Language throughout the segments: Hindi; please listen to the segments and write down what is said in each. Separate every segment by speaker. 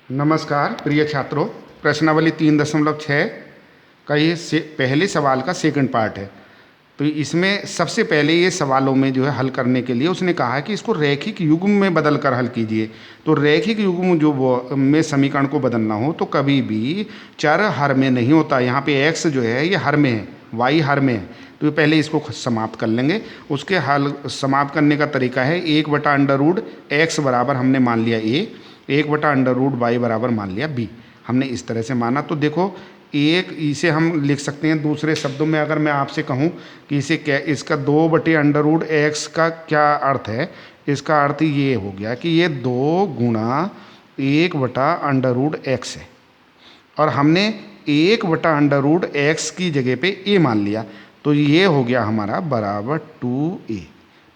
Speaker 1: नमस्कार प्रिय छात्रों, प्रश्नावली 3.6 का ये पहले सवाल का सेकंड पार्ट है। तो इसमें सबसे पहले ये सवालों में जो है हल करने के लिए उसने कहा है कि इसको रैखिक युग्म में बदल कर हल कीजिए। तो रैखिक युग्म जो में समीकरण को बदलना हो तो कभी भी चर हर में नहीं होता। यहाँ पे x जो है ये हर में है, y हर में है। तो पहले इसको समाप्त कर लेंगे। उसके हल समाप्त करने का तरीका है 1/√x बराबर हमने मान लिया a, 1/√y बराबर मान लिया b। हमने इस तरह से माना। तो देखो एक इसे हम लिख सकते हैं दूसरे शब्दों में, अगर मैं आपसे कहूँ कि इसे क्या, इसका 2/√x का क्या अर्थ है। इसका अर्थ ये हो गया कि ये 2 गुणा 1/√x है और हमने 1/√x की जगह पे a मान लिया। तो ये हो गया हमारा बराबर 2a।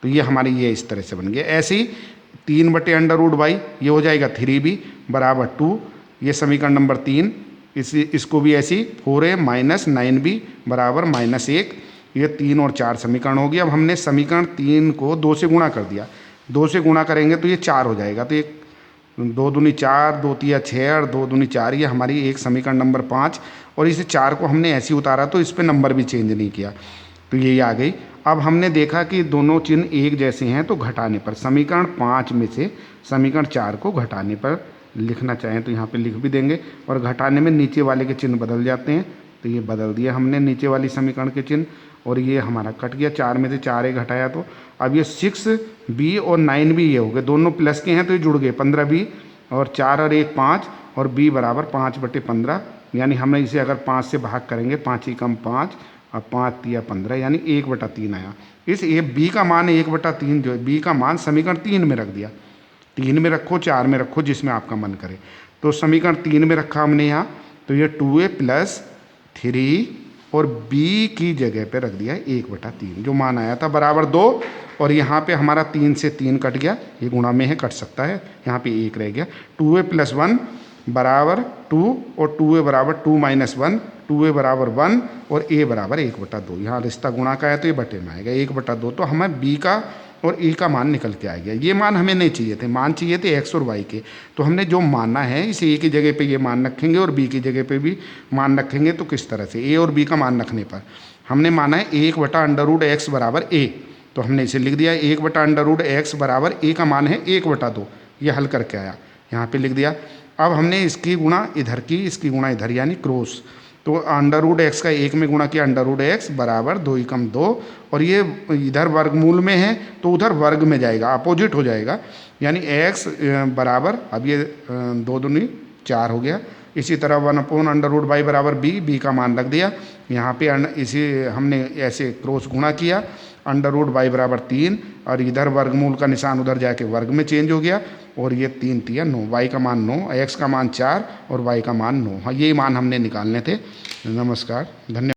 Speaker 1: तो ये हमारी ये इस तरह से बन गया। ऐसे ही 3/√y ये हो जाएगा 3b बराबर 2। ये समीकरण नंबर 3। इसको भी ऐसी 4a - 9b बराबर -1। ये 3 और 4 समीकरण हो गया। अब हमने समीकरण 3 को 2 से गुणा कर दिया। 2 से गुणा करेंगे तो ये 4 हो जाएगा। तो ये 2 दूनी 4, 2 तिया 6 और 2 दूनी 4, ये हमारी एक समीकरण नंबर 5। और इसे 4 को हमने ऐसे ही उतारा तो इस पर नंबर भी चेंज नहीं किया, तो यही आ गई। अब हमने देखा कि दोनों चिन्ह एक जैसे हैं, तो घटाने पर समीकरण 5 में से समीकरण 4 को घटाने पर लिखना चाहें तो यहाँ पे लिख भी देंगे। और घटाने में नीचे वाले के चिन्ह बदल जाते हैं, तो ये बदल दिया हमने नीचे वाली समीकरण के चिन्ह और ये हमारा कट गया। 4 में से 4 घटाया तो अब ये 6b और 9b ये हो गए, दोनों प्लस के हैं तो ये जुड़ गए। 15b और 4 और 1 5 और b बराबर 5/15। यानी हमें इसे अगर 5 से भाग करेंगे, 5 ही कम 5 और 5 तिया 15, यानी 1/3 आया। इस b का मान 1/3 जो है, b का मान समीकरण 3 में रख दिया। 3 में रखो, 4 में रखो, जिसमें आपका मन करे। तो समीकरण 3 में रखा हमने यहाँ, तो ये 2a + 3 और b की जगह पे रख दिया 1/3, जो मान आया था बराबर 2। और यहाँ पे हमारा 3 से 3 कट गया, ये गुणा में है, कट सकता है, यहाँ पे 1 रह गया। 2a + 1 बराबर 2 और 2a बराबर 2 - 1, 2a बराबर 1 और a बराबर 1/2। यहाँ रिश्ता गुणा का है तो ये बटे में आएगा 1/2। तो हमें b का और e का मान निकल के आ गया। ये मान हमें नहीं चाहिए थे, मान चाहिए थे x और y के। तो हमने जो माना है इसे a की जगह पे ये मान रखेंगे और b की जगह पे भी मान रखेंगे। तो किस तरह से a और b का मान रखने पर हमने माना है 1/√x बराबर a, तो हमने इसे लिख दिया 1/√x बराबर a का मान है 1/2। ये हल करके आया, यहाँ पर लिख दिया। अब हमने इसकी गुणा इधर की, इसकी गुणा इधर, यानी क्रॉस। तो √x का 1 में गुणा किया, √x बराबर 2 × 2 और ये इधर वर्गमूल में है तो उधर वर्ग में जाएगा, अपोजिट हो जाएगा। यानी x बराबर, अब ये 2 दूनी 4 हो गया। इसी तरह 1/√y बराबर b का मान रख दिया यहाँ पे। इसी हमने ऐसे क्रॉस गुणा किया, √y बराबर 3 और इधर वर्गमूल का निशान उधर जाके वर्ग में चेंज हो गया। और ये 3 तिया 9, y का मान 9, x का मान 4 और y का मान 9। हाँ, ये मान हमने निकालने थे। नमस्कार, धन्यवाद।